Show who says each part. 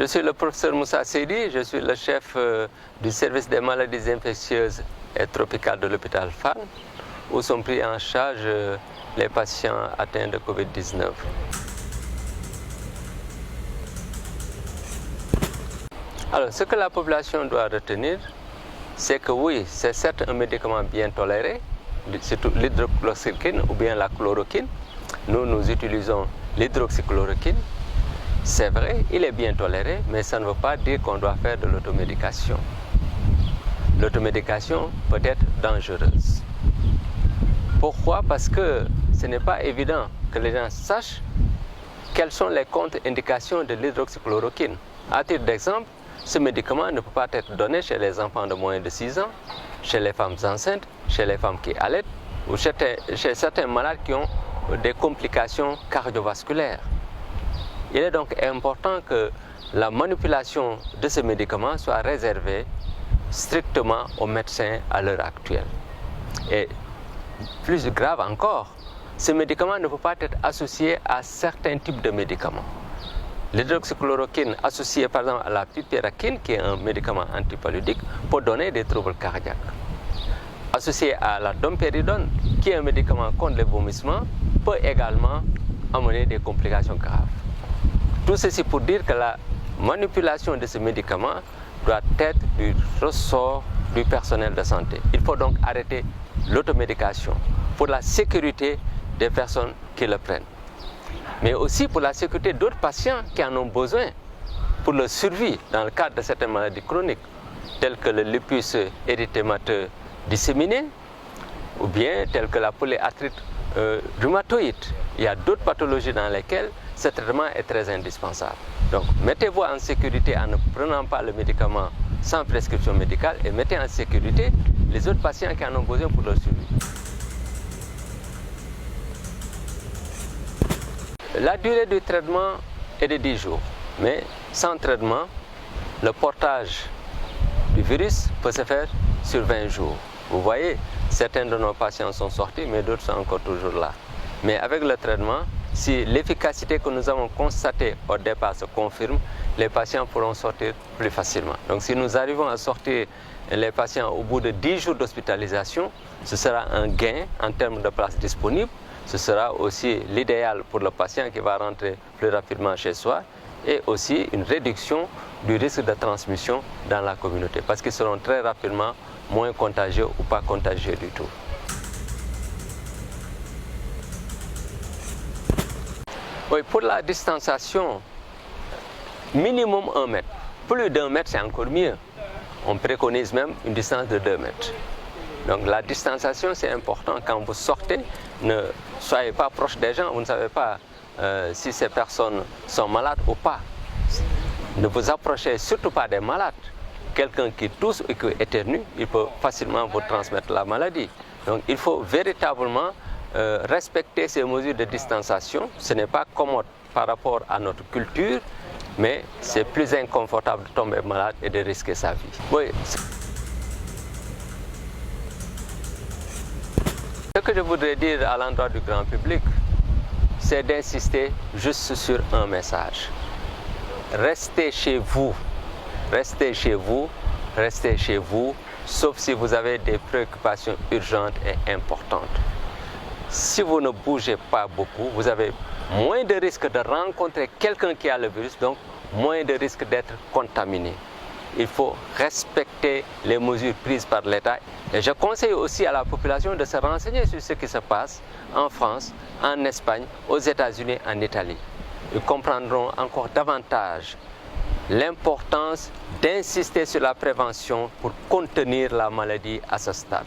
Speaker 1: Je suis le professeur Moussa Seydi, je suis le chef du service des maladies infectieuses et tropicales de l'hôpital Fann, où sont pris en charge les patients atteints de Covid-19. Alors, ce que la population doit retenir, c'est que oui, c'est certes un médicament bien toléré, surtout l'hydroxychloroquine ou bien la chloroquine. Nous utilisons l'hydroxychloroquine. C'est vrai, il est bien toléré, mais ça ne veut pas dire qu'on doit faire de l'automédication. L'automédication peut être dangereuse. Pourquoi? Parce que ce n'est pas évident que les gens sachent quelles sont les contre-indications de l'hydroxychloroquine. À titre d'exemple, ce médicament ne peut pas être donné chez les enfants de moins de 6 ans, chez les femmes enceintes, chez les femmes qui allaitent ou chez certains malades qui ont des complications cardiovasculaires. Il est donc important que la manipulation de ce médicament soit réservée strictement aux médecins à l'heure actuelle. Et plus grave encore, ce médicament ne peut pas être associé à certains types de médicaments. L'hydroxychloroquine associée par exemple à la piperakine, qui est un médicament antipaludique, peut donner des troubles cardiaques. Associé à la dompéridone, qui est un médicament contre les vomissements, peut également amener des complications graves. Tout ceci pour dire que la manipulation de ce médicament doit être du ressort du personnel de santé. Il faut donc arrêter l'automédication pour la sécurité des personnes qui le prennent, mais aussi pour la sécurité d'autres patients qui en ont besoin pour leur survie dans le cadre de certaines maladies chroniques, telles que le lupus érythémateux disséminé ou bien telles que la polyarthrite rhumatoïde. Il y a d'autres pathologies dans lesquelles ce traitement est très indispensable. Donc, mettez-vous en sécurité en ne prenant pas le médicament sans prescription médicale et mettez en sécurité les autres patients qui en ont besoin pour leur survie. La durée du traitement est de 10 jours, mais sans traitement, le portage du virus peut se faire sur 20 jours. Vous voyez, certains de nos patients sont sortis, mais d'autres sont encore toujours là. Mais avec le traitement, si l'efficacité que nous avons constatée au départ se confirme, les patients pourront sortir plus facilement. Donc si nous arrivons à sortir les patients au bout de 10 jours d'hospitalisation, ce sera un gain en termes de places disponibles. Ce sera aussi l'idéal pour le patient qui va rentrer plus rapidement chez soi et aussi une réduction du risque de transmission dans la communauté parce qu'ils seront très rapidement moins contagieux ou pas contagieux du tout. Oui, pour la distanciation, minimum 1 mètre. Plus d'1 mètre, c'est encore mieux. On préconise même une distance de 2 mètres. Donc la distanciation, c'est important. Quand vous sortez, ne soyez pas proche des gens. Vous ne savez pas si ces personnes sont malades ou pas. Ne vous approchez surtout pas des malades. Quelqu'un qui tousse et qui éternue, il peut facilement vous transmettre la maladie. Donc il faut véritablement respecter ces mesures de distanciation. Ce n'est pas commode par rapport à notre culture, mais c'est plus inconfortable de tomber malade et de risquer sa vie. Oui. Ce que je voudrais dire à l'endroit du grand public, c'est d'insister juste sur un message. Restez chez vous. Restez chez vous. Restez chez vous, sauf si vous avez des préoccupations urgentes et importantes. Si vous ne bougez pas beaucoup, vous avez moins de risque de rencontrer quelqu'un qui a le virus, donc moins de risque d'être contaminé. Il faut respecter les mesures prises par l'État. Et je conseille aussi à la population de se renseigner sur ce qui se passe en France, en Espagne, aux États-Unis, en Italie. Ils comprendront encore davantage l'importance d'insister sur la prévention pour contenir la maladie à ce stade.